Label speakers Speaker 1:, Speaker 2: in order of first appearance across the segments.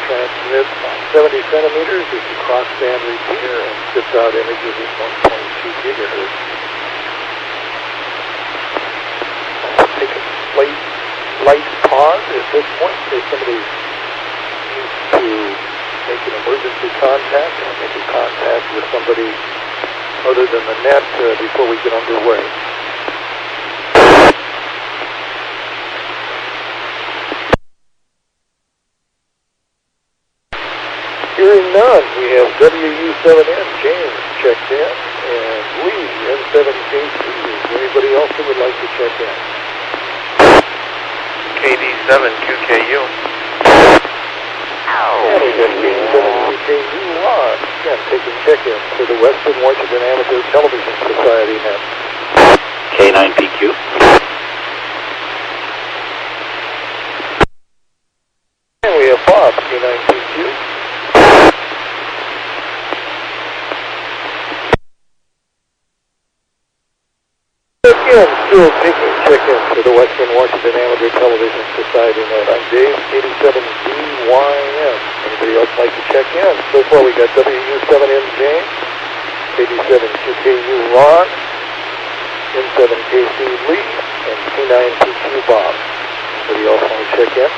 Speaker 1: transmits on 70 centimeters. It's a crossband repeater and spits out images at 1.2 gigahertz. Take a light pause at this point. If somebody needs to make an emergency contact or make a contact with somebody other than the net before we get underway. Hearing none, we have WU7N, James, checked in, and Lee, N7KC. Is there anybody else who would like to check in?
Speaker 2: KD7QKU.
Speaker 1: And we have KD7QKU on. Again, taking check-in for the Western Washington Amateur Television Society net.
Speaker 3: K9PQ.
Speaker 1: And we have Bob, K9PQ. Again, still taking check-in for the Western Washington Amateur Television Society net. I'm Dave, 87DYM. Anybody else like to check in? So far we got WU7N James, 87QKU Ron, N7KC Lee, and K9PQ Bob. Anybody else want to check in?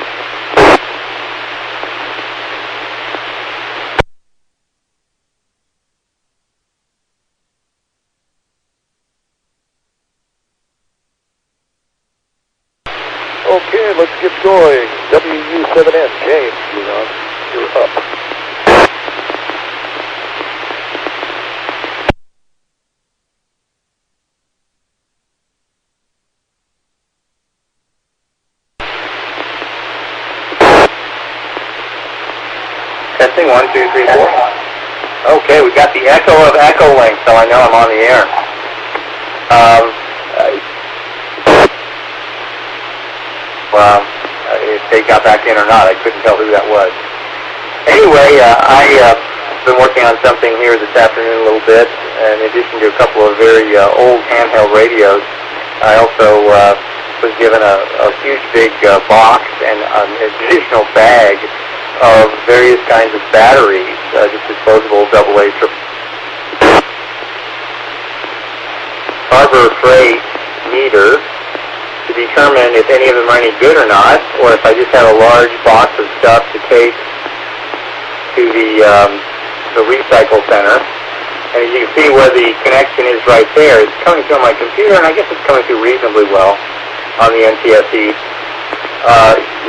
Speaker 1: Okay, let's get going. WU7N, James, you're up.
Speaker 3: Testing 1, 2, 3, 4. Okay, we got the echo of echo link, so I know I'm on the air. Well, if they got back in or not, I couldn't tell who that was. Anyway, I've been working on something here this afternoon a little bit. In addition to a couple of very old handheld radios, I also was given a huge big box and an additional bag of various kinds of batteries, just disposable AA Harbor Freight meter, to determine if any of them are any good or not, or if I just have a large box of stuff to take to the recycle center. And as you can see where the connection is right there, it's coming through on my computer, and I guess it's coming through reasonably well on the NTSC.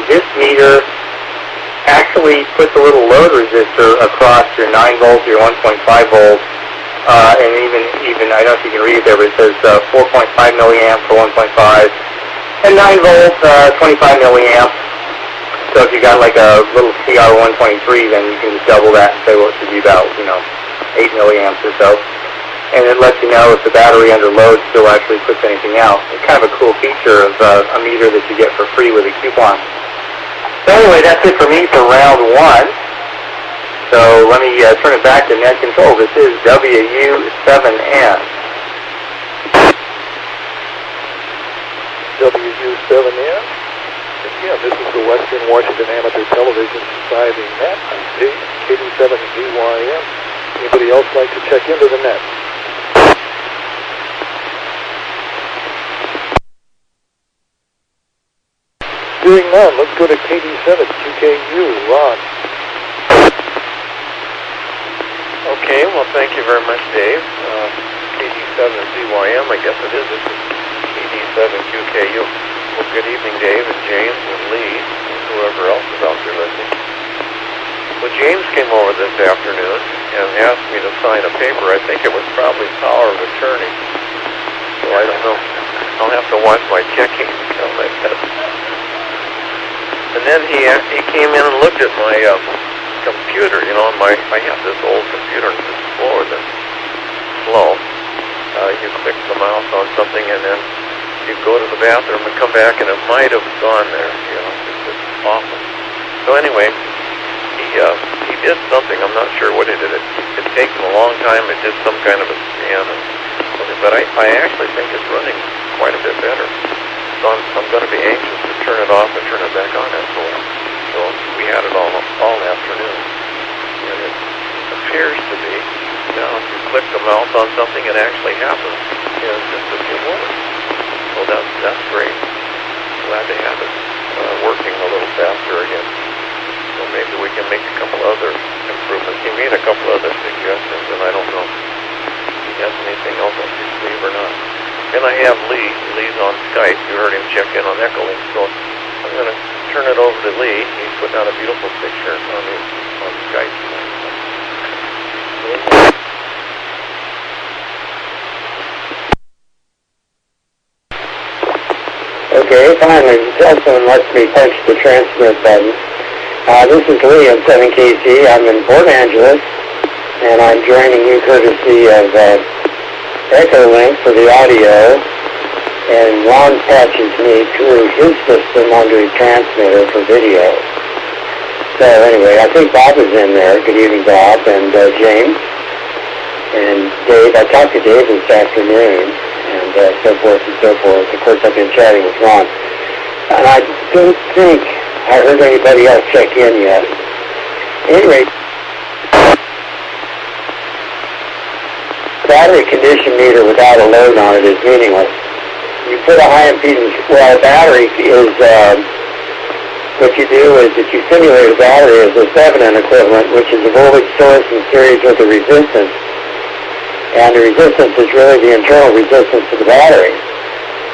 Speaker 3: This meter actually puts a little load resistor across your 9 volts, your 1.5 volts, and even I don't know if you can read it there, but it says 4.5 milliamp for 1.5. And 9 volts, 25 milliamps. So if you got like a little CR123, then you can just double that and say, well, it should be about, 8 milliamps or so. And it lets you know if the battery under load still actually puts anything out. It's kind of a cool feature of a meter that you get for free with a coupon. So anyway, that's it for me for round 1. So let me turn it back to net control. This is WU7N.
Speaker 1: WU7N. Again, this is the Western Washington Amateur Television Society net. I'm Dave, KD7DYM. Anybody else like to check into the net? Hearing none, let's go to KD7QKU. Ron.
Speaker 2: Okay, well, thank you very much, Dave. KD7DYM, I guess it is. This is KD7QKU. Well, good evening, Dave and James and Lee and whoever else is out there listening. Well, James came over this afternoon and asked me to sign a paper. I think it was probably power of attorney. So I don't know. I'll have to watch my checking account, I guess. And then he came in and looked at my computer. I have this old computer and it's slower than slow. You click the mouse on something and then you go to the bathroom and come back and it might have gone there. It's just awful. So anyway, he did something. I'm not sure what he did. It takes him a long time. It did some kind of a scan. But I actually think it's running quite a bit better. So I'm going to be anxious to turn it off and turn it back on after a while. So we had it all last afternoon. And it appears to be, now if you click the mouse on something, it actually happens in just a few moments. So that's great. Glad to have it working a little faster again. So maybe we can make a couple other improvements. He made a couple other suggestions, and I don't know if he has anything else up his sleeve or not. And I have Lee. Lee's on Skype. You heard him check in on Echolink. So I'm going to turn it over to Lee. He's putting out a beautiful picture on Skype.
Speaker 3: Okay, finally, someone lets me punch the transmit button. This is Lee on 7KC. I'm in Port Angeles, and I'm joining you courtesy of Echolink for the audio, and Ron patches me through his system onto his transmitter for video. So anyway, I think Bob is in there. Good evening, Bob, and James, and Dave. I talked to Dave this afternoon, and so forth and so forth. Of course, I've been chatting with Ron, and I don't think I heard anybody else check in yet. Anyway, battery condition meter without a load on it is meaningless. You put a high impedance, well, a battery is, what you do is that you simulate a battery as a Thevenin equivalent, which is a voltage source in series with a resistance. And the resistance is really the internal resistance of the battery.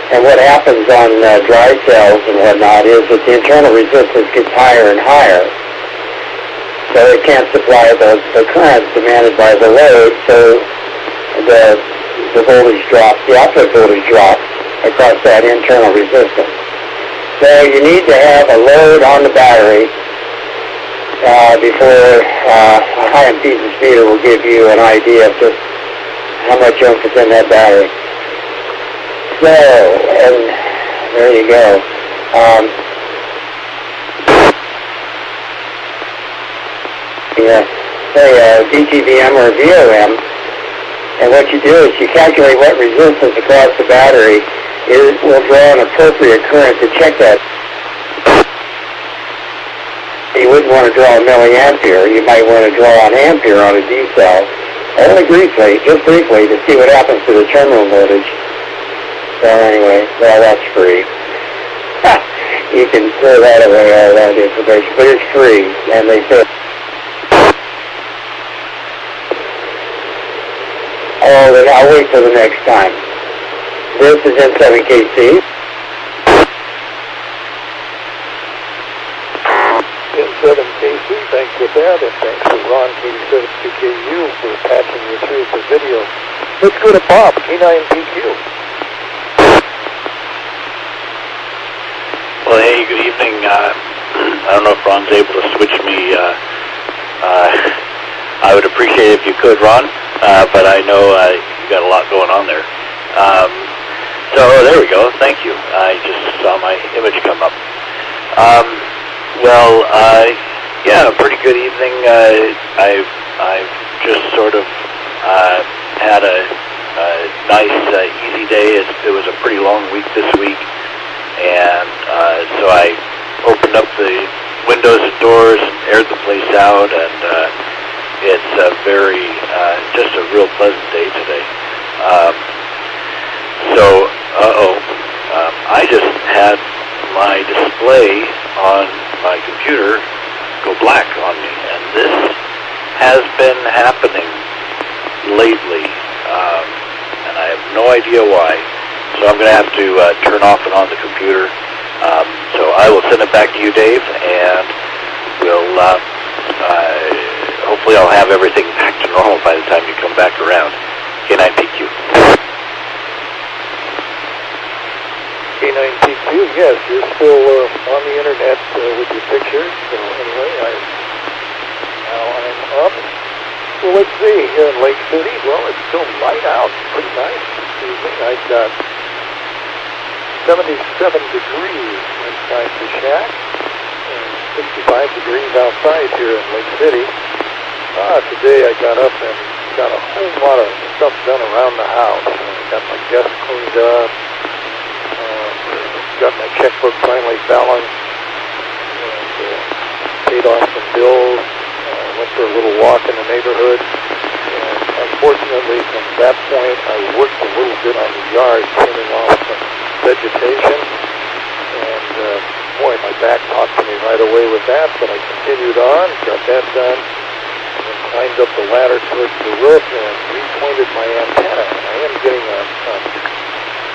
Speaker 3: And what happens on dry cells and whatnot is that the internal resistance gets higher and higher. So it can't supply the current demanded by the load, so the voltage drops, the output voltage drops across that internal resistance. So you need to have a load on the battery before a high impedance meter will give you an idea of just how much oomph is in that battery. So, and there you go. Say DTVM or VOM, and what you do is you calculate what resistance across the battery will draw an appropriate current to check that. You wouldn't want to draw a milliampere. You might want to draw an ampere on a D cell. Only briefly, just briefly, to see what happens to the terminal voltage. So anyway, well, that's free. You can throw that away, all that information, but it's free, and they say, oh, then I'll wait till the next time. This is N7KC.
Speaker 1: N7KC, thanks for that, and thanks to Ron, K72KU, for patching you through the video. Let's go to Bob, K9PQ.
Speaker 4: Well, hey, good evening. I don't know if Ron's able to switch me. I would appreciate it if you could, Ron, but I know you got a lot going on there. So there we go. Thank you. I just saw my image come up. Yeah, pretty good evening. I've just sort of had a nice, easy day. It was a pretty long week this week, and so I opened up the windows and doors and aired the place out, and it's a very, just a real pleasant day today. I just had my display on my computer go black on me, and this has been happening lately, and I have no idea why. So I'm going to have to turn off and on the computer. So I will send it back to you, Dave, and we'll hopefully I'll have everything back to normal by the time you come back around. K9PQ.
Speaker 1: K9PQ, yes, you're still on the internet with your pictures. So anyway, now I'm up. Well, let's see, here in Lake City, well, it's still light out, pretty nice this evening. I've got 77 degrees inside the shack, and 65 degrees outside here in Lake City. Today I got up and got a whole lot of stuff done around the house. Got my desk cleaned up, got my checkbook finally balanced, and paid off some bills. went for a little walk in the neighborhood. And unfortunately, from that point, I worked a little bit on the yard, trimming off some vegetation. And boy, my back talked to me right away with that, but I continued on, got that done, and then climbed up the ladder towards the roof and repointed my antenna. And I am getting a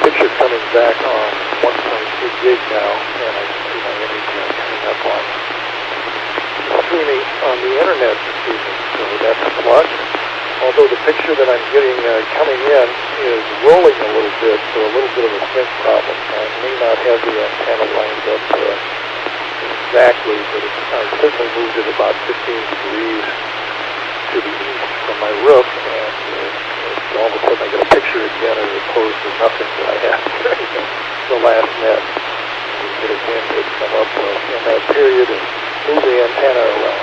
Speaker 1: picture coming back on 1.2 gig now, and I can see my image coming up on streaming on the internet this evening, so that's a plus. Although the picture that I'm getting coming in is rolling a little bit, so a little bit of a sync problem. I may not have the antenna lined up exactly, but I certainly moved it about 15 degrees to the east from my roof, and all of a sudden I get a picture again as opposed to nothing that I had during the last net. A bit of wind had come up in that period and moved the antenna around.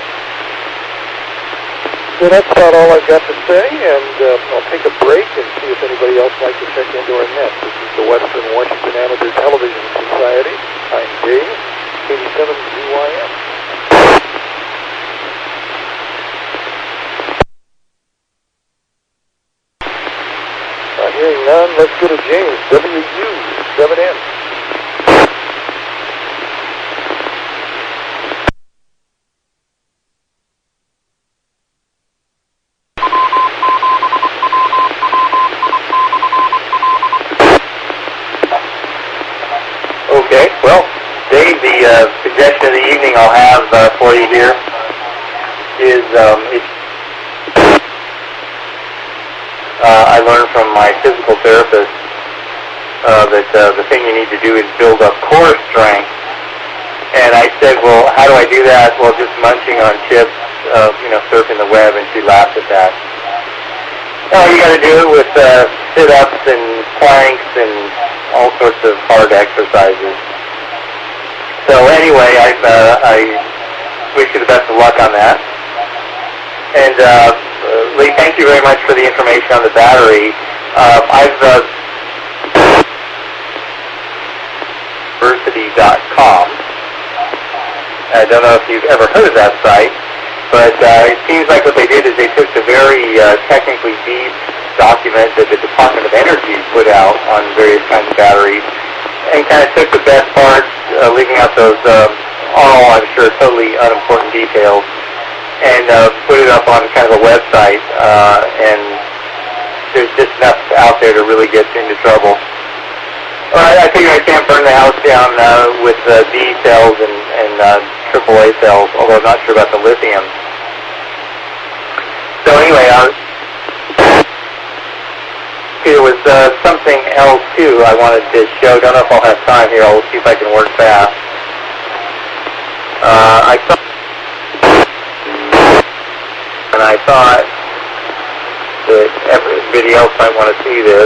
Speaker 1: So that's about all I've got to say, and I'll take a break and see if anybody else would like to check into our net. This is the Western Washington Amateur Television Society. I'm Dave, 87ZYM. Not hearing none, let's go to James, WW7ATS.
Speaker 3: Okay, well, Dave, the suggestion of the evening I'll have for you here is I learned from my physical therapist that the thing you need to do is build up core strength. And I said, well, how do I do that? Well, just munching on chips, surfing the web, and she laughed at that. No, you got to do it with sit-ups and planks and all sorts of hard exercises. So anyway, I wish you the best of luck on that. And Lee, thank you very much for the information on the battery. University.com. I don't know if you've ever heard of that site, but it seems like what they did is they took the very technically deep document that the Department of Energy put out on various kinds of batteries and kind of took the best parts, leaving out those, I'm sure, totally unimportant details, and put it up on kind of a website, and there's just enough out there to really get into trouble. I figure I can't burn the house down with D cells and AAA cells, although I'm not sure about the lithium. So anyway, there was something else too I wanted to show. Don't know if I'll have time here. I'll see if I can work fast. I thought that everybody else might want to see this,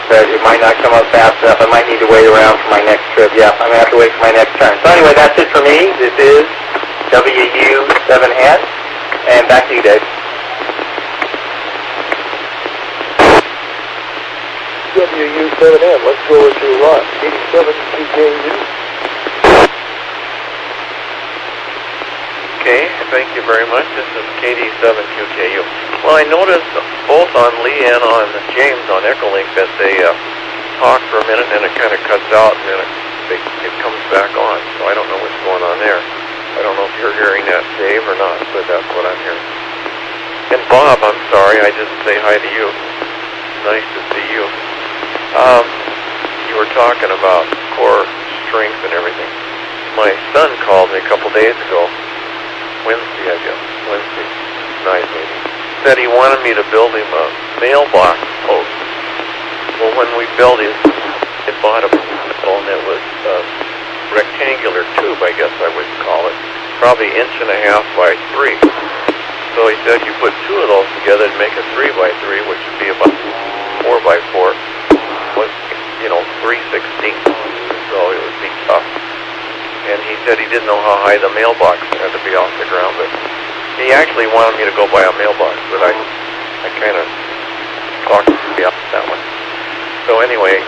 Speaker 3: but it might not come up fast enough. I might need to wait around for my next trip. Yeah, I'm going to have to wait for my next turn. So anyway, that's it for me. This is WU7ATS, and back to you, Dave.
Speaker 1: WU7N, let's go over to Ron, 87CKU.
Speaker 2: Okay, thank you very much. This is KD7QKU. Well, I noticed both on Lee and on James on Echolink that they talk for a minute and it kind of cuts out and then it comes back on. So I don't know what's going on there. I don't know if you're hearing that, Dave, or not, but that's what I'm hearing. And Bob, I'm sorry, I didn't say hi to you. Nice to see you. You were talking about core strength and everything. My son called me a couple days ago. Wednesday night maybe, said he wanted me to build him a mailbox post. Well, when we built his, it bought a metal and it was a rectangular tube, I guess I would call it, probably 1.5 inches by 3. So he said you put two of those together and make a 3 by 3, which would be about 4 by 4. Was 3/16. So it would be tough. And he said he didn't know how high the mailbox had to be off the ground, but he actually wanted me to go buy a mailbox, but I kind of talked me up that one. So anyway,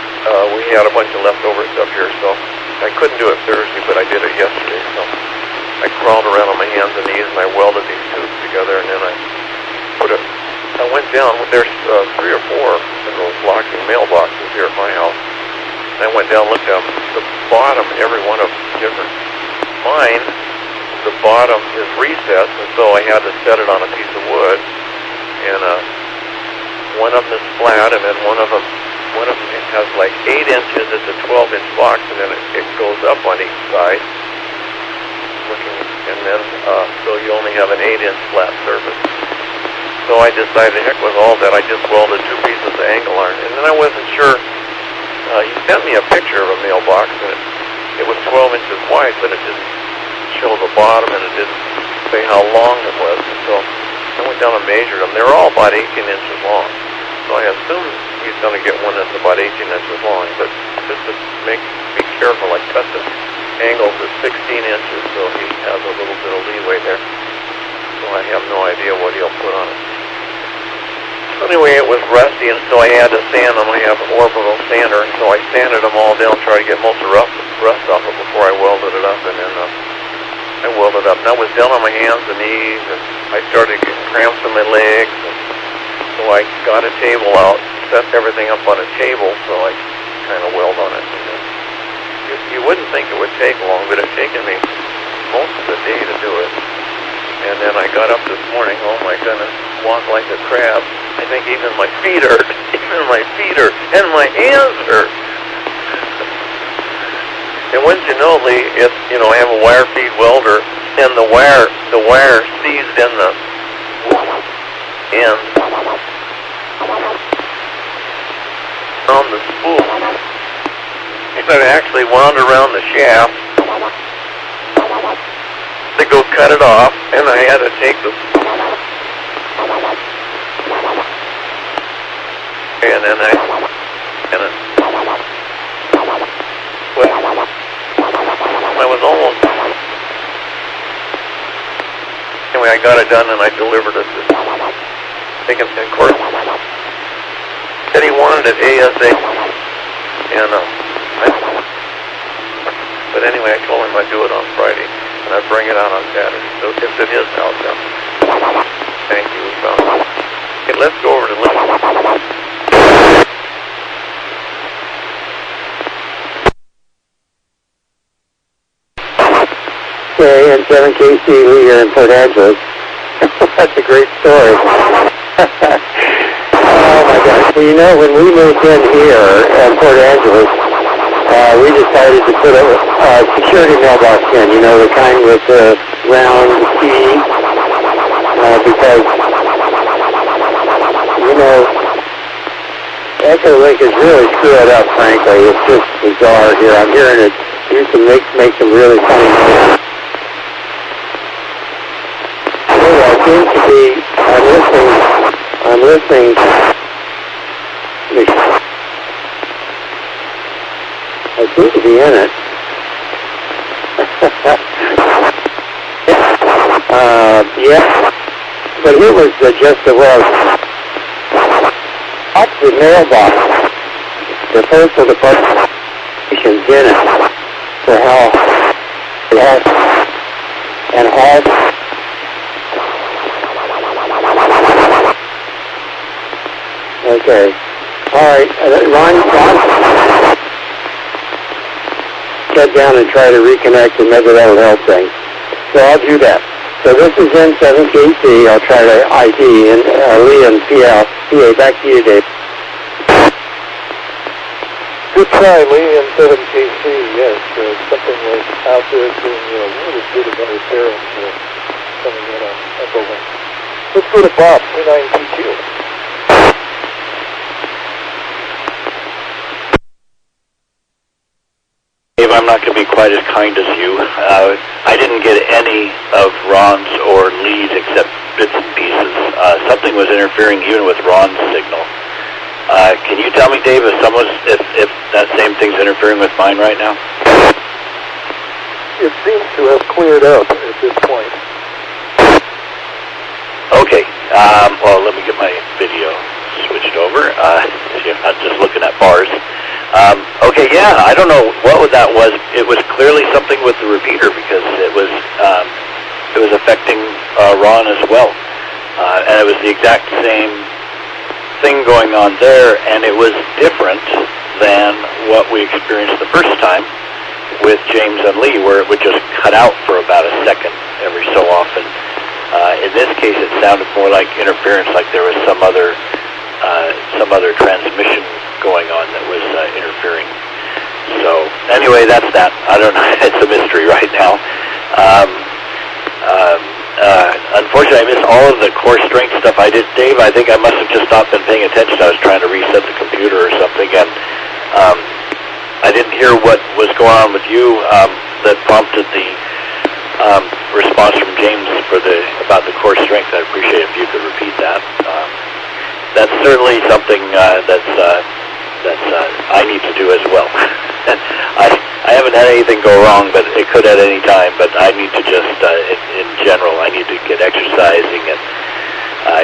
Speaker 2: we had a bunch of leftover stuff here, so I couldn't do it Thursday, but I did it yesterday, so I crawled around on my hands and knees, and I welded these tubes together, and then I went down. There's 3 or 4 in those locking mailboxes here at my house. And I went down, looked at them. The bottom, every one of them different. Mine, the bottom is recessed, and so I had to set it on a piece of wood. And one of them is flat, and then one of them has like 8 inches. It's a 12-inch box, and then it goes up on each side. And then so you only have an 8-inch flat surface. So I decided, heck with all that, I just welded 2 pieces of angle iron. And then I wasn't sure. He sent me a picture of a mailbox, and it was 12 inches wide, but it didn't show the bottom, and it didn't say how long it was. And so I went down and measured them. They were all about 18 inches long. So I assumed he's going to get one that's about 18 inches long, but just to be careful, I cut the angles at 16 inches, so he has a little bit of leeway there. So I have no idea what he'll put on it. So anyway, it was rusty, and so I had to sand them. I have an orbital sander, so I sanded them all down, tried to get most of the rust off it before I welded it up, and then I welded up. And I was down on my hands and knees, and I started getting cramps in my legs, and so I got a table out, set everything up on a table, so I kind of weld on it. And you wouldn't think it would take long, but it's taken me most of the day to do it. And then I got up this morning, oh my goodness, walked like a crab. I think even my feet hurt, and my hands hurt. And wouldn't you know, Lee, I have a wire feed welder, and the wire seized in the end on the spool. And it actually wound around the shaft to go cut it off, and I had to take the I was almost anyway. I got it done, and I delivered it. Thinking, of course, said he wanted it ASAP, and but anyway, I told him I'd do it on Friday, and I'd bring it out on Saturday. So it's at his house now. Thank you. We found it. Okay, let's go over to Lincoln.
Speaker 3: Okay, and 7KC, we are in Port Angeles. That's a great story. Oh my gosh. Well, when we moved in here in Port Angeles, we decided to put a security mailbox in, the kind with the round key, because, Echolink is really screwed up, frankly. It's just bizarre here. I'm hearing it used to make some really funny noise. Anyway, I seem to be, I'm listening. I seem to be in it. Yeah. But here was the gist of what the mailbox, the postal department in it for health and health. Okay. All right. Ron, shut down and try to reconnect, and maybe that will help things. So I'll do that. So this is N7KC. I'll try to ID, and Lee and PA. Back to you, Dave.
Speaker 1: Good try, Lee, and 7KC. Yes, something was out there doing really good interference coming in on Echolink. Let's go to Bob, 29PQ.
Speaker 4: Dave, I'm not going to be quite as kind as you. I didn't get any of Ron's or Lee's except bits and pieces. Something was interfering even with Ron's signal. Can you tell me, Dave, if that same thing's interfering with mine right now?
Speaker 1: It seems to have cleared up at this point.
Speaker 4: Okay. Well, let me get my video switched over. So you're not just looking at bars. Okay, yeah, I don't know what that was. It was clearly something with the repeater because it was affecting Ron as well. And it was the exact same thing going on there, and it was different than what we experienced the first time with James and Lee, where it would just cut out for about a second every so often. In this case, it sounded more like interference, like there was some other transmission going on that was interfering. So anyway, that's that. I don't know. It's a mystery right now. Unfortunately, I missed all of the core strength stuff I did. Dave, I think I must have just not been paying attention. I was trying to reset the computer or something, and I didn't hear what was going on with you that prompted the response from James about the core strength. I'd appreciate if you could repeat that. That's certainly something that's I need to do as well. I haven't had anything go wrong, but it could at any time. But I need to just, in general, I need to get exercising and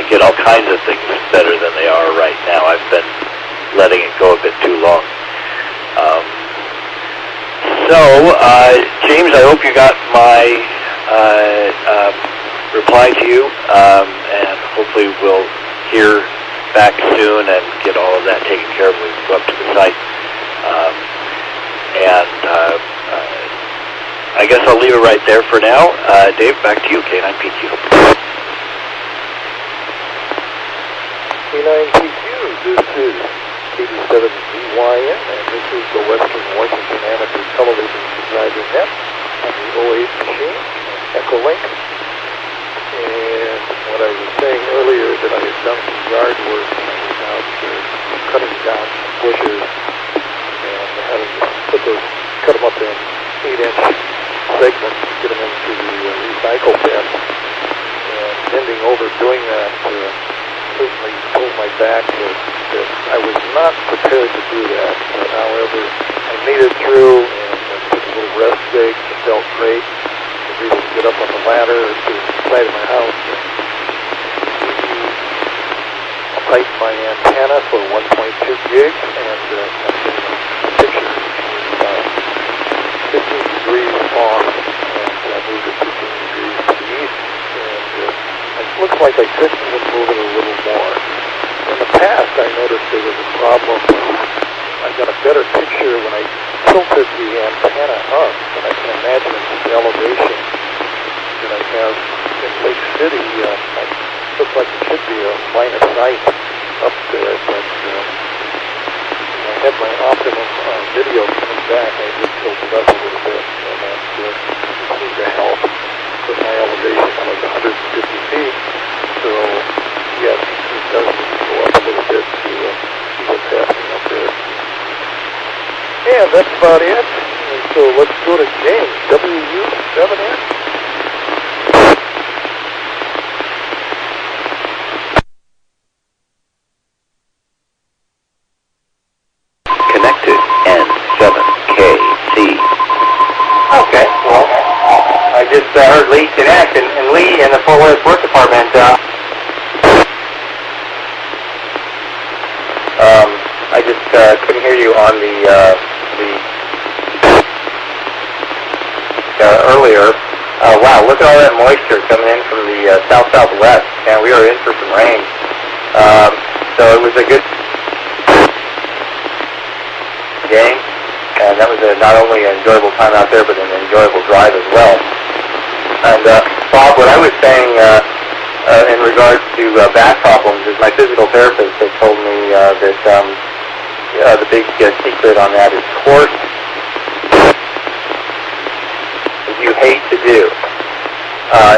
Speaker 4: get all kinds of things better than they are right now. I've been letting it go a bit too long. James, I hope you got my reply to you, and hopefully we'll hear back soon and get all of that taken care of when we go up to the site. I guess I'll leave it right there for now. Dave, back to you, K9PQ.
Speaker 1: K9PQ, this is 87DYN, and this is the Western Washington Amateur Television Society net on the 08 machine, Echolink. And what I was saying earlier, that I had done some yard work, and I was out cutting down some bushes, and I had to cut them up in 8-inch segments, get them into the recycle bin, and bending over doing that certainly pulled my back. That I was not prepared to do that, but however, I made it through, and I took a little rest break. It felt great. I was able to get up on the ladder to the side of my house and pipe my antenna for 1.2 gigs, and the picture was 15 degrees off, and I moved it 15 degrees to the east, and it looks like I could even move it a little more. In the past, I noticed there was a problem. I got a better picture when I tilted the antenna up, and I can imagine at this elevation that I have in Lake City, it looks like it should be a line of sight up there, but I had my optimum video coming back. I did tilt it up a little bit, and that seemed to help. But my elevation was 150 feet, so yes, it does need to go up a little bit to see what's happening up there. And that's about it. And so let's go to James, WW7ATS.
Speaker 5: Connected N7KC.
Speaker 3: Okay, well, I just heard Lee connect, and Lee in the Fort Worth Work Department, I just couldn't hear you on the earlier. Wow, look at all that moisture coming in from the south-southwest, and we are in for some rain. So it was a good game, and that was not only an enjoyable time out there, but an enjoyable drive as well. And Bob, what I was saying in regards to back problems is my physical therapist had told me that the big secret on that is core you hate to do.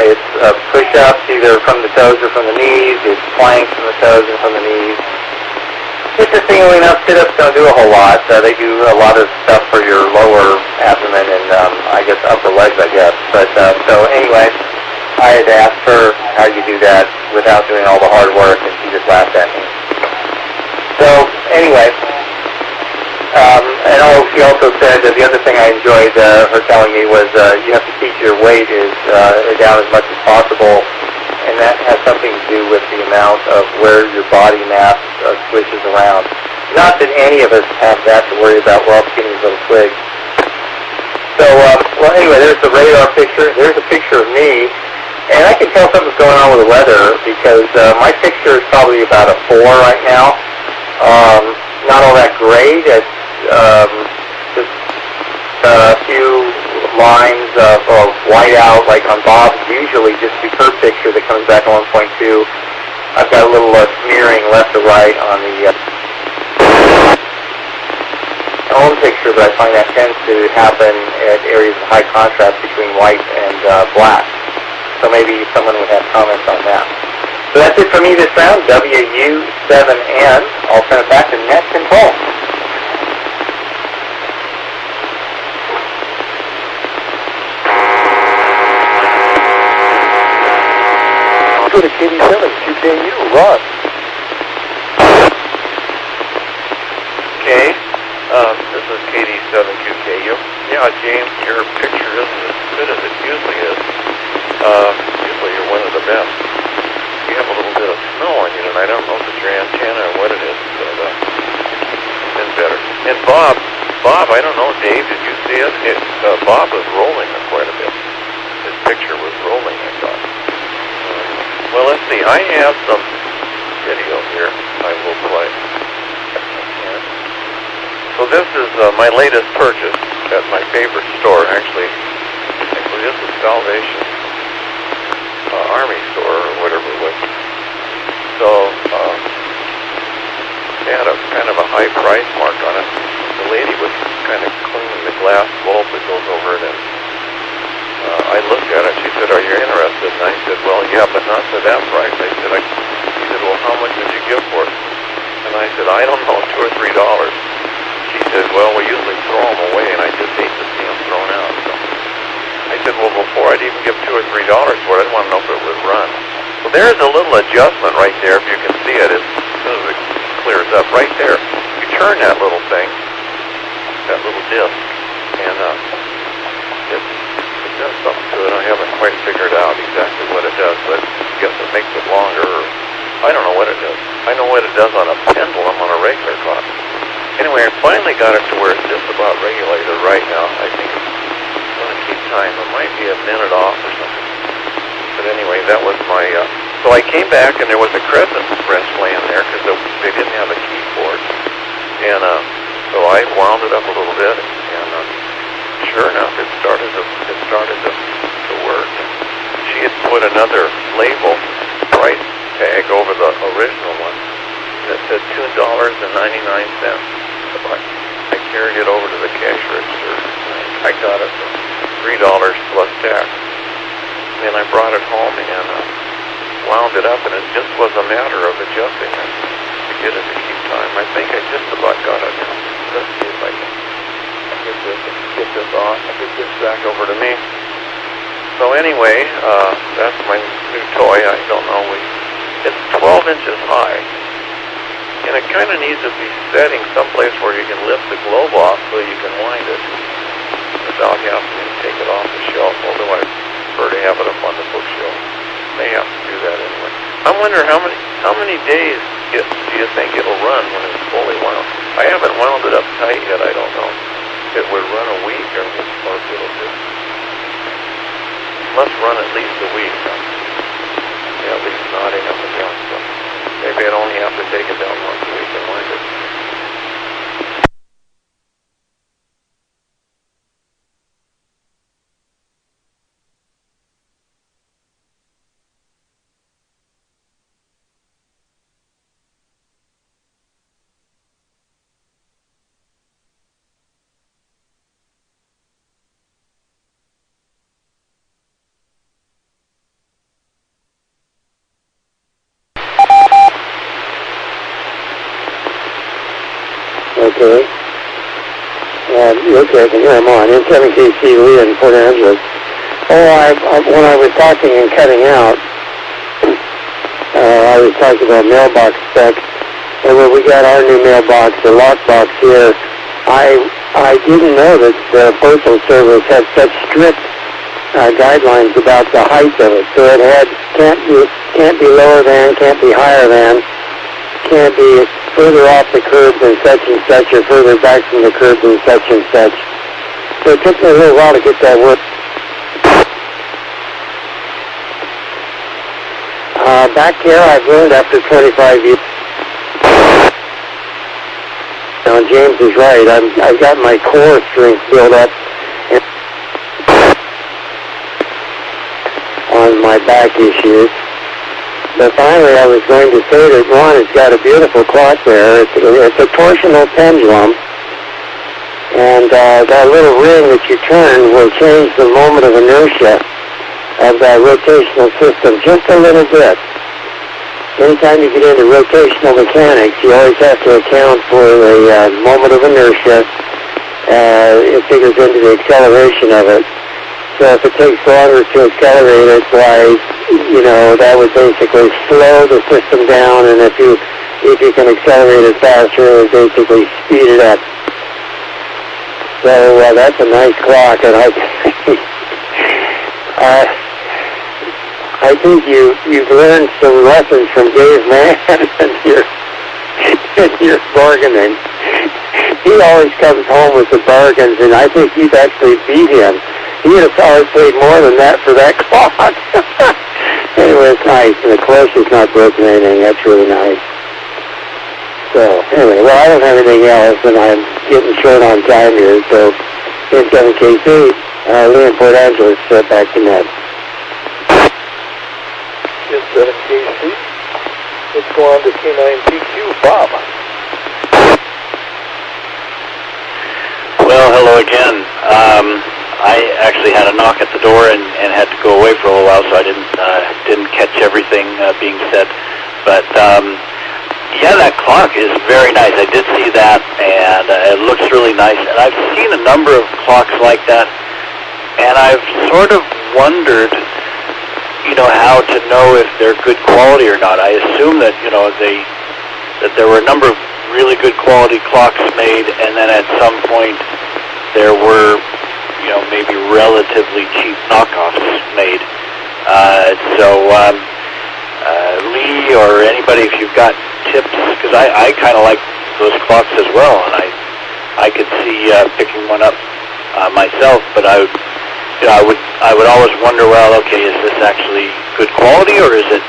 Speaker 3: It's push-ups either from the toes or from the knees. It's planks from the toes and from the knees. Interestingly enough, sit-ups don't do a whole lot. They do a lot of stuff for your lower abdomen and I guess upper legs, I guess. But so anyway, I had asked her how you do that without doing all the hard work, and she just laughed at me. So anyway, and she also said that the other thing I enjoyed her telling me was you have to keep your weight down as much as possible, and that has something to do with the amount of where your body mass swishes around. Not that any of us have that to worry about. We're all skinny little twigs. So, well, anyway, there's the radar picture. There's a picture of me. tell something's going on with the weather because my picture is probably about a 4 right now. Not all that great. It's just a few lines of whiteout, like on Bob's usually just superb picture that comes back on 1.2. I've got a little smearing left to right on the own picture, but I find that tends to happen at areas of high contrast between white and black. So maybe someone would have comments on that. So that's it for me this round, WU7N. I'll send it back to net control.
Speaker 1: Go to KD7, QKU, Ron.
Speaker 2: Okay, this is KD7QKU. Yeah, James, your picture isn't as good as it usually is. Usually you're one of the best. You have a little bit of snow on you, and I don't know if it's your antenna or what it is, but it's been better. And Bob, I don't know, Dave, did you see it? Bob was rolling quite a bit. His picture was rolling, I thought. Well, let's see. I have some video here I will play. So this is my latest purchase at my favorite store. Actually this is Salvation Army store or whatever it was. So they had a kind of a high price mark on it. The lady was kind of cleaning the glass bulb that goes over it, and I looked at it. She said, "Are you interested?" And I said, "Well, yeah, but not for that price." She said, "Well, how much would you give for it?" And I said, "I don't know, $2 or $3." She said, "Well, we usually throw them away, and I just hate to see them thrown out." So I said, "Well, before I'd even give $2 or $3 for it, I'd want to know if it would run." Well, there's a little adjustment right there, if you can see it, as soon as it clears up. Right there, you turn that little thing, that little disc, and it does something to it. I haven't quite figured out exactly what it does, but I guess it makes it longer, or I don't know what it does. I know what it does on a pendulum on a regular clock. Anyway, I finally got it to where it's just about regulated right now. I think it's going to keep time. It might be a minute off or something. But anyway, that was my... so I came back, and there was a crescent wrench laying there because they didn't have a key for it. And so I wound it up a little bit, and sure enough, it started to work. She had put another label, price tag, over the original one that said $2.99. I carried it over to the cash register. I got it for $3 plus tax. And I brought it home and wound it up, and it just was a matter of adjusting it to get it to keep time. I think I just about got it now. Let's see if I can get this off. I'll get this back over to me. So anyway, that's my new toy. I don't know. It's 12 inches high. And it kind of needs to be setting someplace where you can lift the globe off so you can wind it without having to take it off the shelf, although I prefer to have it up on the bookshelf. May have to do that anyway. I wonder how many days do you think it'll run when it's fully wound? I haven't wound it up tight yet. I don't know if it would run a week or if it'll just... Must run at least a week. Yeah, at least nodding up and down. So maybe I'd only have to take it down once a week and wind it.
Speaker 6: Okay. Okay, I can hear him on. N7KC Lee in Port Angeles. When I was talking and cutting out, I was talking about mailbox specs. And when we got our new mailbox, the lockbox here, I didn't know that the Postal Service had such strict guidelines about the height of it. So it can't be lower than, can't be higher than, can't be further off the curb than such and such, or further back from the curb than such and such. So it took me a little while to get that work. Back here, I've learned after 25 years. Now, James is right. I've got my core strength built up on my back issues. But finally, I was going to say that Ron has got a beautiful clock there. It's a torsional pendulum. And that little ring that you turn will change the moment of inertia of that rotational system just a little bit. Anytime you get into rotational mechanics, you always have to account for the moment of inertia. It figures into the acceleration of it. So if it takes longer to accelerate it, why, that would basically slow the system down, and if you can accelerate it faster, it would basically speed it up. So that's a nice clock, and I think you've learned some lessons from Dave Mann in your bargaining. He always comes home with the bargains, and I think you've actually beat him. He would have probably paid more than that for that clock. Anyway, it's nice, and the course is not broken or anything. That's really nice. So, anyway, well, I don't have anything else, and I'm getting short on time here, so it's WKC, Lee in Port Angeles, back to net.
Speaker 1: It's 7KC. Let's go on to K9PQ, Bob.
Speaker 4: Well, hello again. I actually had a knock at the door and had to go away for a little while, so I didn't catch everything being said. But yeah, that clock is very nice. I did see that, and it looks really nice. And I've seen a number of clocks like that, and I've sort of wondered, how to know if they're good quality or not. I assume that that there were a number of really good quality clocks made, and then at some point there were maybe relatively cheap knockoffs made. Lee or anybody, if you've got tips, because I kind of like those clocks as well, and I could see picking one up myself, but I would always wonder, well, okay, is this actually good quality, or is it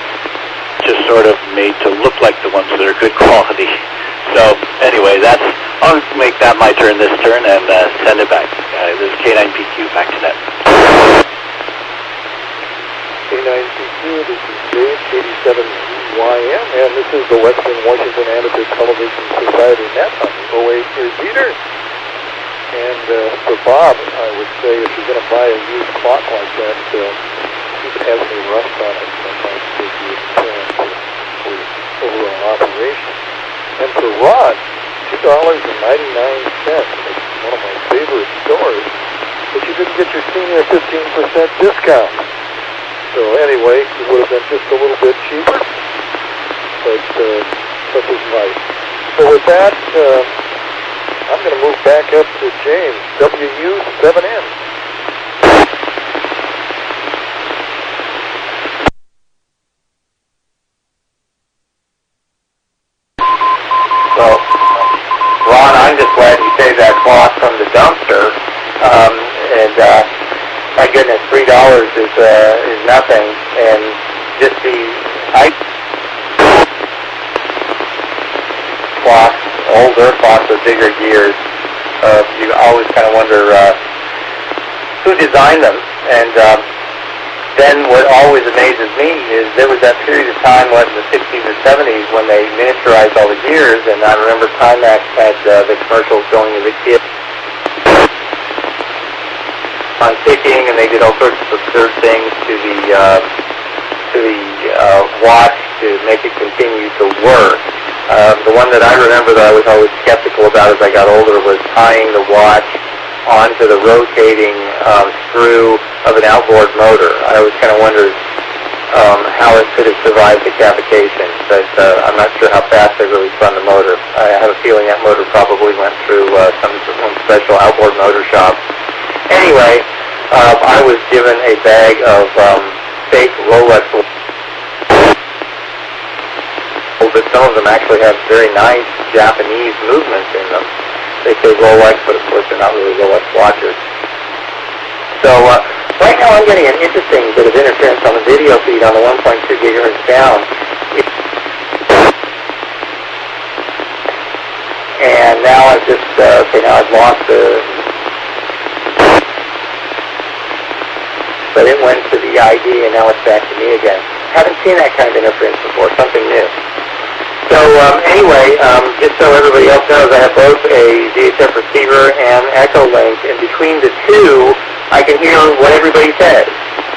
Speaker 4: just sort of made to look like the ones that are good quality? So anyway, I'll make that my turn this turn and send it back. This is K9PQ, back to net.
Speaker 1: K9PQ, this is Dave, 87YM, and this is the Western Washington Amateur Television Society net on the 08 repeater. And for Bob, I would say if you're going to buy a used clock like that, if it has any rust on it, that might give you a chance for overall operation. And for Ron, $2.99. It's one of my favorite stores, but you didn't get your senior 15% discount. So anyway, it would have been just a little bit cheaper, but such is life. So with that, I'm going to move back up to James, WW7N.
Speaker 3: So, Ron, I'm just glad you saved that clock from the dumpster. And my goodness, $3 is nothing. And just the clocks, older clocks with bigger gears, you always kind of wonder who designed them. And then what always amazes me is there was that period of time, in the 60s or 70s, when they miniaturized all the gears, and I remember Timex had the commercials going to the kids on ticking, and they did all sorts of absurd things to the watch to make it continue to work. The one that I remember that I was always skeptical about as I got older was tying the watch onto the rotating screw of an outboard motor. I always kind of wondered how it could have survived decapitation, but I'm not sure how fast they really spun the motor. I have a feeling that motor probably went through some special outboard motor shop. Anyway, I was given a bag of fake Rolex, but some of them actually have very nice Japanese movements in them. They say Rolex, but of course they're not really Rolex watches. So right now I'm getting an interesting bit of interference on the video feed on the 1.2 gigahertz down. And now I've just, okay, now I've lost the, but it went to the ID and now it's back to me again. Haven't seen that kind of interference before, something new. So anyway, just so everybody else knows, I have both a VHF receiver and echo link, and between the two, I can hear what everybody says.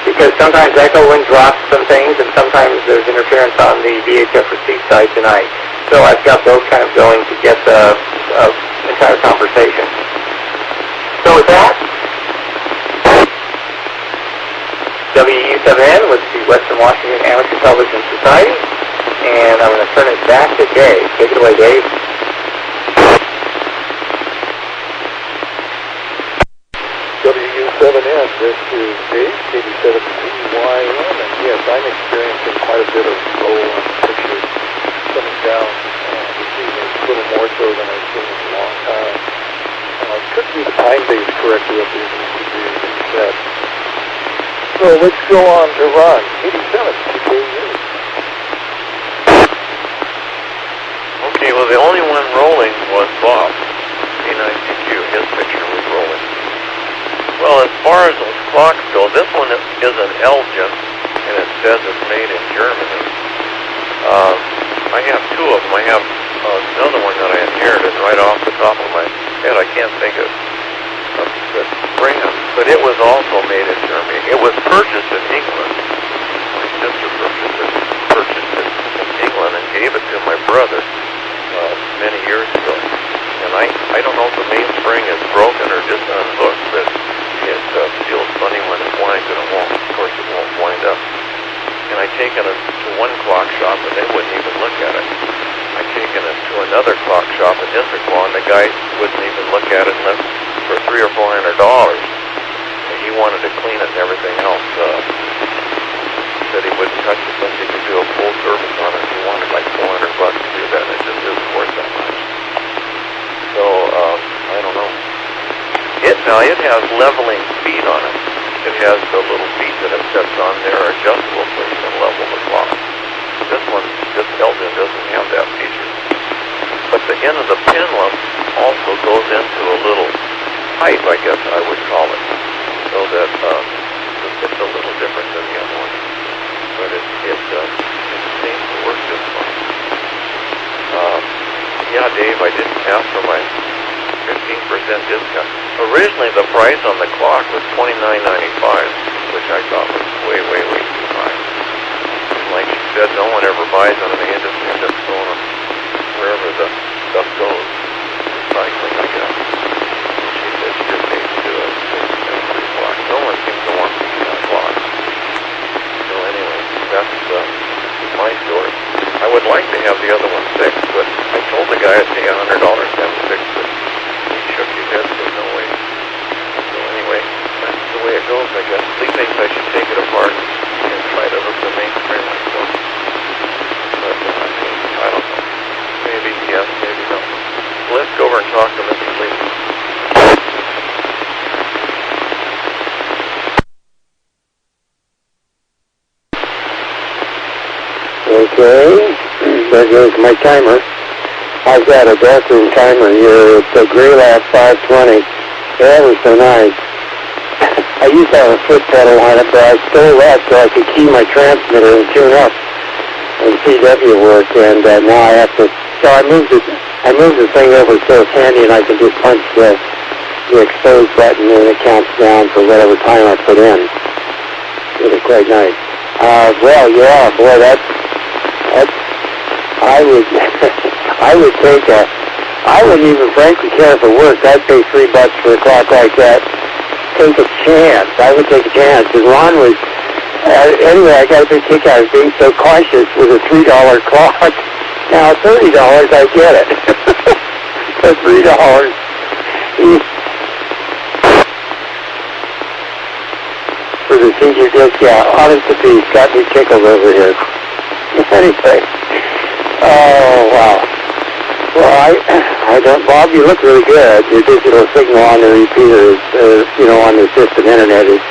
Speaker 3: Because sometimes echo link drops some things, and sometimes there's interference on the VHF receive side tonight. So I've got both kind of going to get the entire conversation. So with that, WW7N with the Western Washington Amateur Television Society, and I'm going to turn it back to Dave. Take it away, Dave.
Speaker 1: WW7N, this is Dave, 87CYM, and yes, I'm experiencing quite a bit of roll on pictures coming down this evening, a little more so than I've seen in a long time. Could be the time base correctly up there needs to be reset. So let's go on to Ron, 87 TKU.
Speaker 2: Okay, well, the only one rolling was Bob, C9TQ. His picture was rolling. Well, as far as those clocks go, this one is an Elgin, and it says it's made in Germany. I have two of them. I have another one that I inherited right off the top of my head. I can't think of the brand, but it was also made in Germany. It was purchased in England. My sister purchased it in England and gave it to my brother many years ago. And I don't know if the mainspring is broken or just unhooked, but it feels funny when it winds, and it won't. Of course, it won't wind up. And I taken it to one clock shop, and they wouldn't even look at it. I taken it to another clock shop in Issaquah, and the guy wouldn't even look at it unless for $300 or $400. And he wanted to clean it and everything else. Said he wouldn't touch it unless he could do a full service on it. He wanted like $400 to do that, and it just isn't worth that much. So I don't know. It has leveling feet on it. It has the little feet that it sets on there, adjustable, so you can level the clock. This Elgin doesn't have that feature. But the end of the pendulum also goes into a little pipe, I guess I would call it, so that it's a little different than the other one. But it seems to work just fine. Yeah, Dave, I didn't ask for my 15% discount. Originally, the price on the clock was $29.95, which I thought was way, way, way too high. And like she said, no one ever buys them, and they just end up throwing them wherever the stuff goes. Recycling, I guess. And she said she just needs to do a free clock. No one seems to want the clock. So anyway, that's my story. I would like to have the other one fixed, but I told the guy I'd pay $100 to have it fixed, but he shook his head, said no way. So anyway, that's the way it goes, I guess. He thinks I should take it apart and try to hook the mainspring myself. But I don't know. Maybe yes, maybe no. So let's go over and talk to Mr. Lee.
Speaker 6: Okay, there goes my timer. I've got a darkroom timer here. It's a Greylab 520. That was so nice. I used to have a foot pedal on it, but I stole that so I could key my transmitter and tune up and CW work. And now I have to. So I moved the thing over so it's handy, and I can just punch the expose button, and it counts down for whatever time I put in. Really quite nice. Well, yeah, boy, that's I wouldn't even frankly care if it worked. I'd pay $3 for a clock like that. Take a chance. I would take a chance. Because Ron was, anyway, I got a big kick out of being so cautious with a $3 clock. Now, $30, I get it. For $3. For the senior disc, yeah, honest to peace, got me tickled over here. Anyway. Oh, wow. Well, I don't, Bob, you look really good. Your digital signal on the repeater is, on the system internet is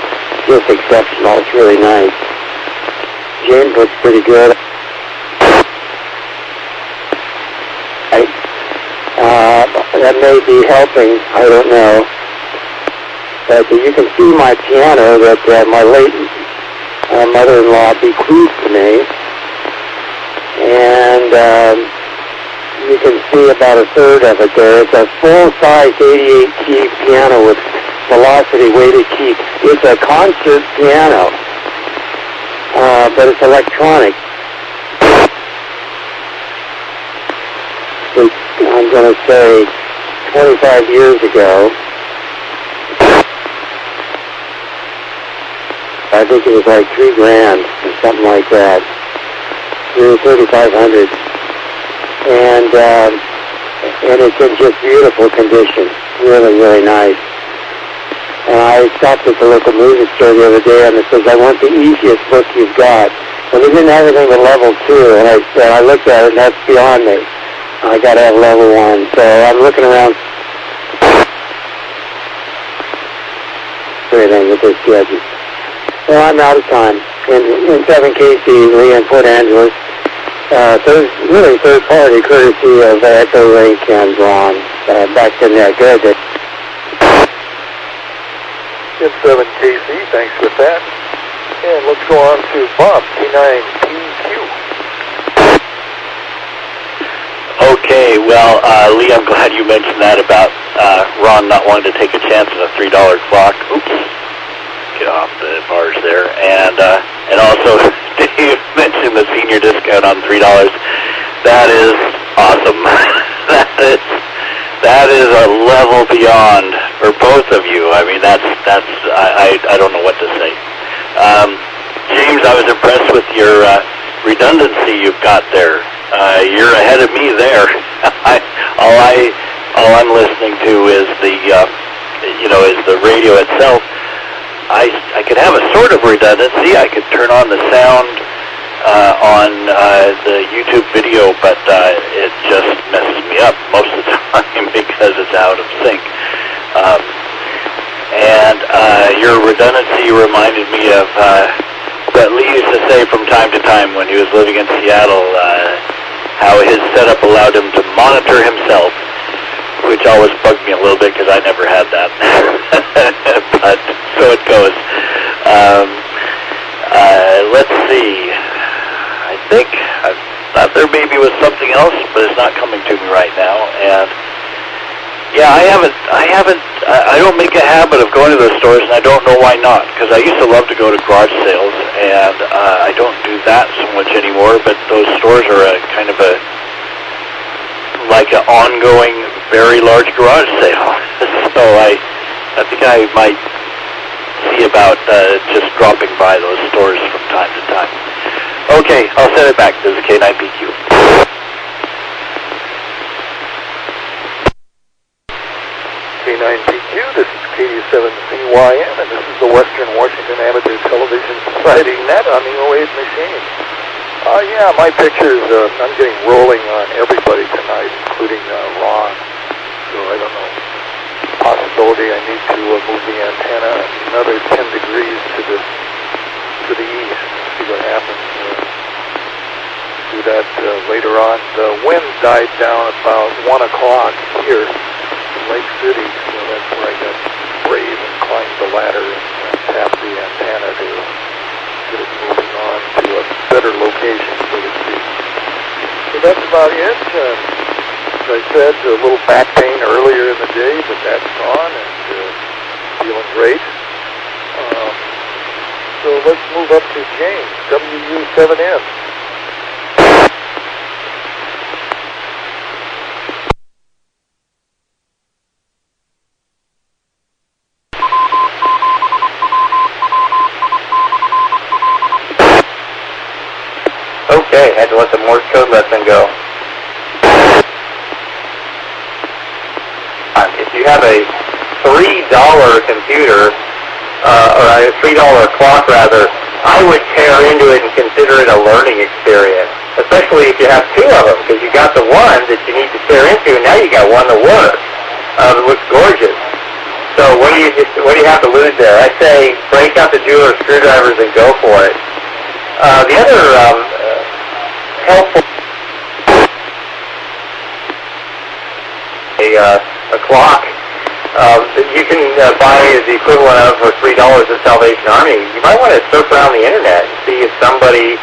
Speaker 6: just exceptional. It's really nice. James looks pretty good. that may be helping. I don't know. But you can see my piano that my late mother-in-law bequeathed to me. And you can see about a third of it there. It's a full-size 88-key piano with velocity weighted keys. It's a concert piano, but it's electronic. I'm going to say 25 years ago. I think it was like $3,000 or something like that. $3,500. And it's in just beautiful condition. Really, really nice. And I stopped at the local music store the other day, and it says, I want the easiest book you've got. And they didn't have anything but level 2, and I looked at it, and that's beyond me. I got to have level 1. So I'm looking around everything with this gadget. Well, I'm out of time. In 7KC, Lee in Port Angeles, really third party, courtesy of Echo Link and Ron. Back to net. Good.
Speaker 1: In 7KC, thanks for that. And let's go on to Bob, T9PQ.
Speaker 4: Okay, well, Lee, I'm glad you mentioned that about Ron not wanting to take a chance on a $3 clock. Oops. Get off the bars there. And also, Dave mentioned the senior discount on $3. That is awesome. That is a level beyond for both of you. I mean, I don't know what to say. James, I was impressed with your redundancy you've got there. You're ahead of me there. All I'm listening to is the radio itself. I could have a sort of redundancy. I could turn on the sound on the YouTube video, but it just messes me up most of the time because it's out of sync. And your redundancy reminded me of what Lee used to say from time to time when he was living in Seattle, how his setup allowed him to monitor himself, which always bugged me a little bit because I never had that. But so it goes. Let's see. I think I thought there maybe was something else, but it's not coming to me right now. And yeah, I don't make a habit of going to those stores, and I don't know why not. Because I used to love to go to garage sales, and I don't do that so much anymore. But those stores are like an ongoing, very large garage sale. So I think I might see about just dropping by those stores from time to time. Okay, I'll send it back. This is K9PQ.
Speaker 1: K9PQ, this is KD7CYM, and this is the Western Washington Amateur Television Society net on the 08 machine. Yeah, my pictures, I'm getting rolling on everybody tonight, including Ron. So I don't know. Possibility I need to move the antenna another 10 degrees to the east. See what happens. Do that later on. The wind died down about 1 o'clock here in Lake City, so that's where I got brave and climbed the ladder and tapped the antenna to get it moving on to a better location, so to speak. So that's about it. As I said, a little back pain earlier in the day, but that's gone and feeling great. So let's move up to James, WW7M.
Speaker 3: Okay, had to let the Morse code lesson go. If you have a $3 computer, or a $3 clock rather, I would tear into it and consider it a learning experience. Especially if you have two of them, because you got the one that you need to tear into, and now you got one that works. It looks gorgeous. So what do you have to lose there? I say break out the jeweler screwdrivers and go for it. The other helpful a clock that you can buy the equivalent of for $3 at Salvation Army. You might want to surf around the internet and see if somebody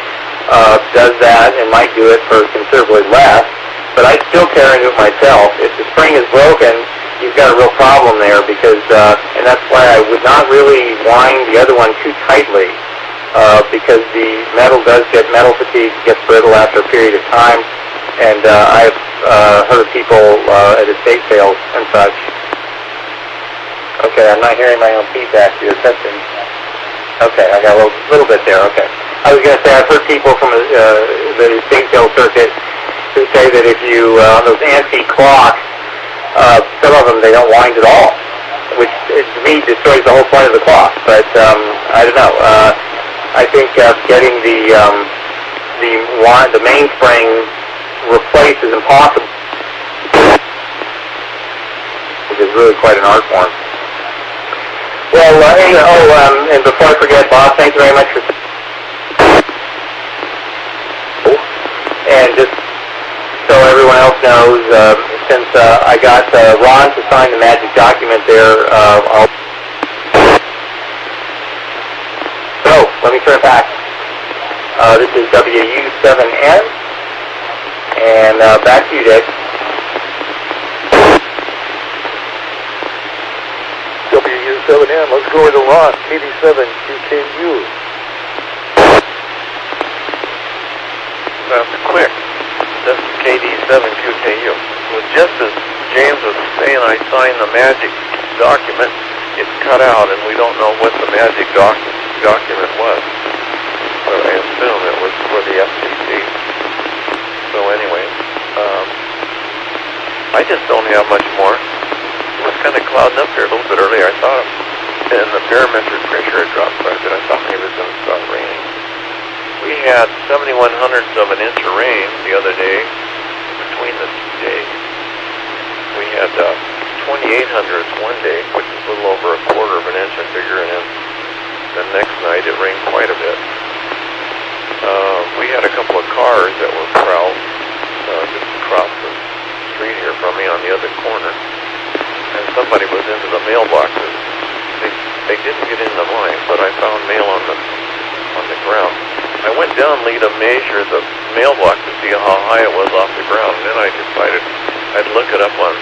Speaker 3: does that and might do it for considerably less. But I still tear into it myself. If the spring is broken, you've got a real problem there because, and that's why I would not really wind the other one too tightly because the metal does get metal fatigue, gets brittle after a period of time. And I've heard people at estate sales and such. Okay, I'm not hearing my own feedback here. Okay, I got a little bit there. Okay. I was going to say I've heard people from the estate sale circuit who say that if you, on those antique clocks, some of them they don't wind at all, which to me destroys the whole point of the clock. But I don't know. I think getting the mainspring replaced is impossible. Which is really quite an art form. Well, and before I forget, Bob, thank you very much for. And just so everyone else knows, since I got Ron to sign the magic document there, so let me turn it back. This is WW7ATS, and back to you, Dick.
Speaker 1: WW7N, let's go over to Ron, KD7QKU.
Speaker 2: That's quick. This is KD7QKU. Well, just as James was saying, I signed the magic document. It cut out, and we don't know what the magic document was. But I assume it was for the FCC. So anyway, I just don't have much more. It was kind of clouding up here a little bit earlier. I thought, and the barometric pressure had dropped quite a bit. I thought maybe it was going to start raining. We had 71/100ths of an inch of rain the other day between the 2 days. We had 28/100ths one day, which is a little over a quarter of an inch, I figure, and then the next night it rained quite a bit. We had a couple of cars that were prowled just across the street here from me on the other corner, and somebody was into the mailboxes. They didn't get into mine, but I found mail on the ground. I went down Lee to measure the mailbox to see how high it was off the ground, and then I decided I'd look it up on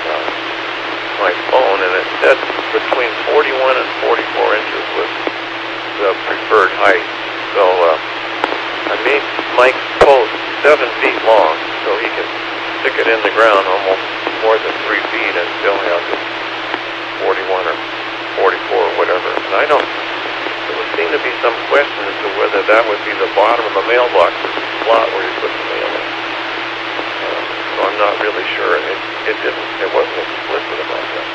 Speaker 2: my phone, and it said between 41 and 44 inches was the preferred height. So I made Mike's post 7 feet long, so he can stick it in the ground almost more than 3 feet and still have the 41 or 44 or whatever. And I don't. There would seem to be some question as to whether that would be the bottom of the mailbox slot where you put the mail in. So I'm not really sure. It wasn't explicit about that.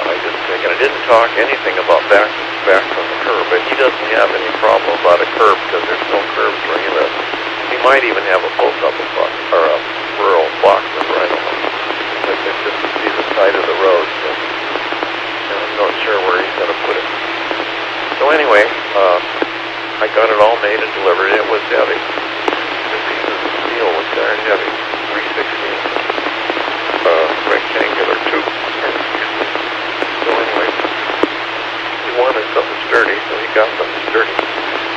Speaker 2: I just think, and I didn't talk anything about back from the curb, but he doesn't have any problem about a curb because there's no curbs where he lives. He might even have a post office box or a rural box number, I don't know. But it's just to see the side of the road, so I'm not sure where he's going to put it. So anyway, I got it all made and delivered. It was heavy. The piece of steel was darn heavy. 3/16 rectangular tube. So anyway, he wanted something sturdy, so he got something sturdy.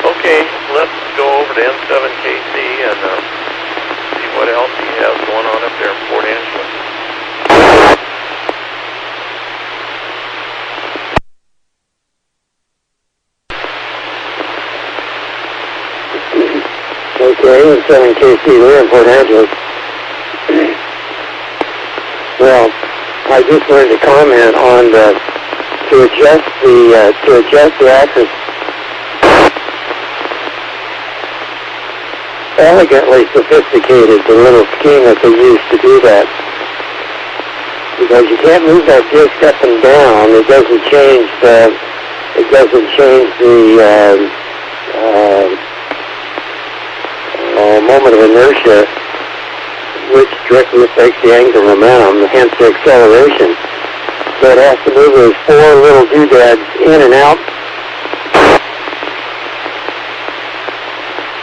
Speaker 2: Okay, let's go over to N7KC and see what else he has going on up there in Port Angela.
Speaker 6: Okay, N7KC there in Port Angeles. Well, I just wanted to comment on to adjust the axis elegantly sophisticated, the little scheme that they use to do that. Because you can't move that disc up and down. It doesn't change the moment of inertia, which directly affects the angular momentum, hence the acceleration. So it has to move those 4 little doodads in and out.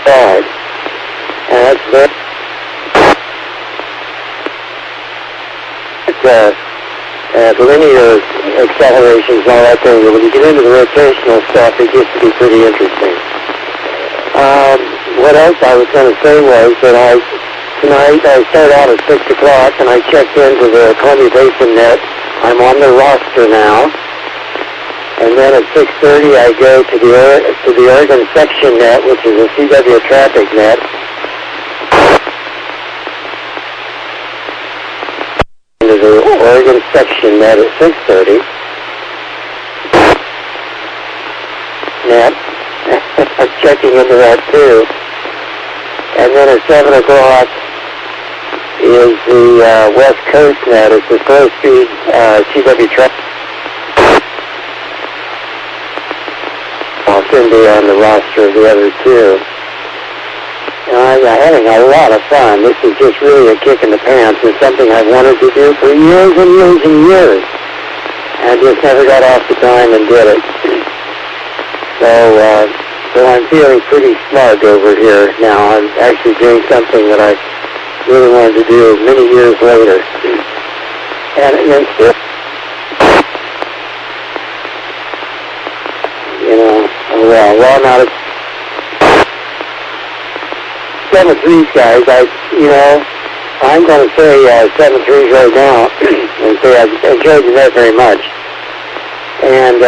Speaker 6: Side. And that's at linear accelerations and all that thing. But when you get into the rotational stuff, it gets to be pretty interesting. What else I was going to say was that tonight I started out at 6 o'clock and I checked into the Columbia Basin net. I'm on the roster now. And then at 6:30 I go to the Oregon section net, which is a CW traffic net. Into the Oregon section net at 6:30. Net. I'm checking into that too. And then at 7 o'clock is the West Coast net. It's the slow speed CW traffic. I'll soon be on the roster of the other two. I'm having a lot of fun. This is just really a kick in the pants. It's something I've wanted to do for years and years and years. I just never got off the time and did it. So I'm feeling pretty smug over here now. I'm actually doing something that I really wanted to do many years later. And still, well, now it's 7-3s, guys. I'm going to say 7-3s right now, and say I've enjoyed the net very much. And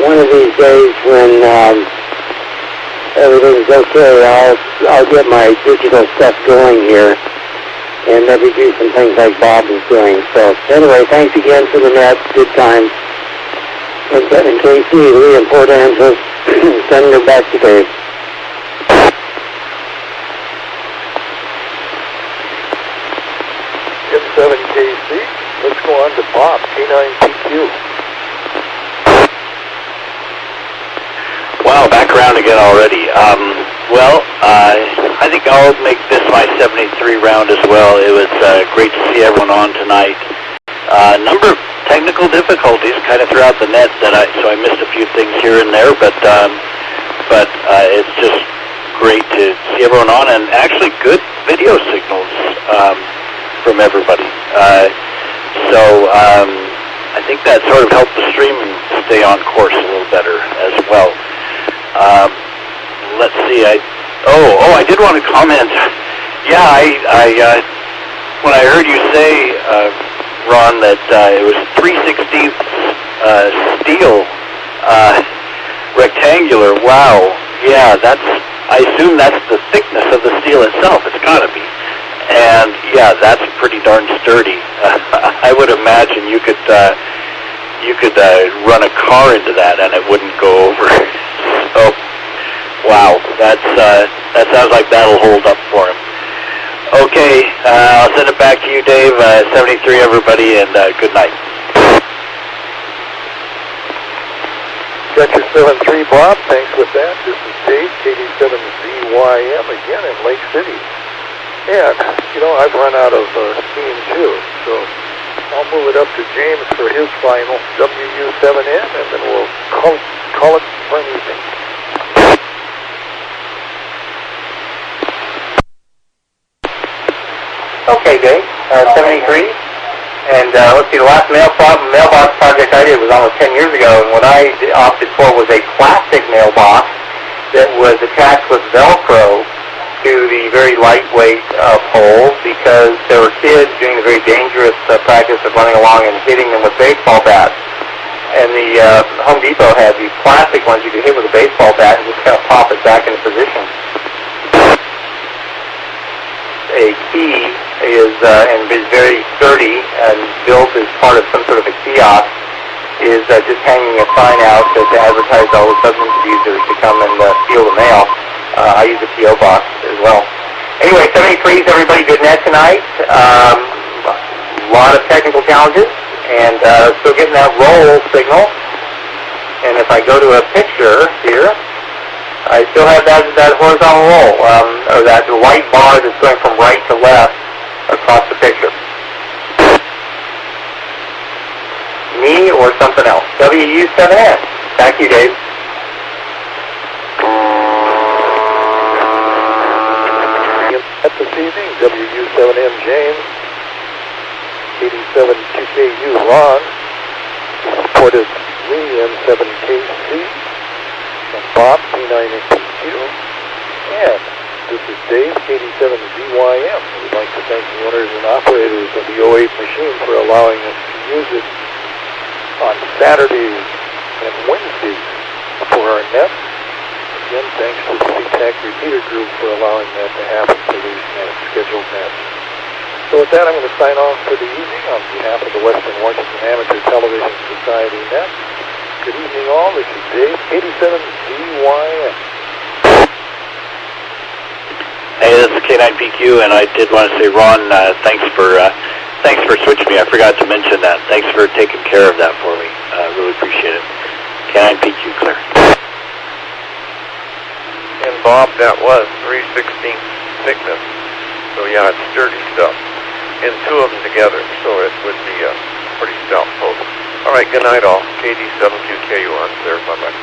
Speaker 6: one of these days when everything's okay, I'll get my digital stuff going here, and maybe do some things like Bob is doing. So anyway, thanks again for the net. Good times. And KC, Lee in Port Angeles, sending her back to Dave.
Speaker 1: M7KC, let's go on to Bob, K9PQ.
Speaker 4: Wow, back around again already. I think I'll make this my 73 round as well. It was great to see everyone on tonight. Number of technical difficulties kind of throughout the net so I missed a few things here and there, but it's just great to see everyone on, and actually good video signals from everybody. I think that sort of helped the stream stay on course a little better as well. Let's see. I did want to comment. Yeah, when I heard you say, Ron, that it was 3/16 steel rectangular. Wow. Yeah, I assume that's the thickness of the steel itself. It's got to be. And yeah, that's pretty darn sturdy. I would imagine you could run a car into that and it wouldn't go over. So, wow, that sounds like that'll hold up for him. Okay, I'll send it back to you, Dave. 73, everybody, and good night.
Speaker 1: Got your 7-3, Bob. Thanks with that. This is Dave, KD7ZYM, again in Lake City. And, I've run out of steam, too. So I'll move it up to James for his final WU7N, and then we'll call it for an evening.
Speaker 3: Okay, Dave, 73. And let's see, the last mailbox project I did was almost 10 years ago, and what I opted for was a plastic mailbox that was attached with Velcro to the very lightweight pole, because there were kids doing the very dangerous practice of running along and hitting them with baseball bats. And the Home Depot had these plastic ones you could hit with a baseball bat and just kind of pop it back into position. A key is very sturdy and built as part of some sort of a kiosk, is just hanging a sign out to advertise all the substance abusers to come and steal the mail. I use a P.O. box as well. Anyway, 73s, everybody, good net tonight. A lot of technical challenges, and still getting that roll signal. And if I go to a picture here, I still have that horizontal roll, or that white bar that's going from right to left across the picture. Me or something else. WU7N. Back to you, Dave.
Speaker 1: This evening, WU7N James, 80. KD7QKU, Ron. Reported Lee N7KC. And Bob, P9NPQ. And this is Dave, KD7ZYM. We'd like to thank the owners and operators of the 08 machine for allowing us to use it on Saturdays and Wednesdays for our net. Again, thanks to the CTAC repeater group for allowing that to happen for these scheduled nets. So with that, I'm going to sign off for the evening on behalf of the Western Washington Amateur Television Society net. Good evening all. This is Dave, KD7ZYM.
Speaker 4: Hey, this is K9PQ, and I did want to say, Ron, thanks for switching me. I forgot to mention that. Thanks for taking care of that for me. Really appreciate it. K9PQ, clear.
Speaker 2: And Bob, that was 3/16 thickness. So yeah, it's sturdy stuff. And two of them together, so it would be a pretty stout post. All right, good night all. KD7QKU on clear. Bye-bye.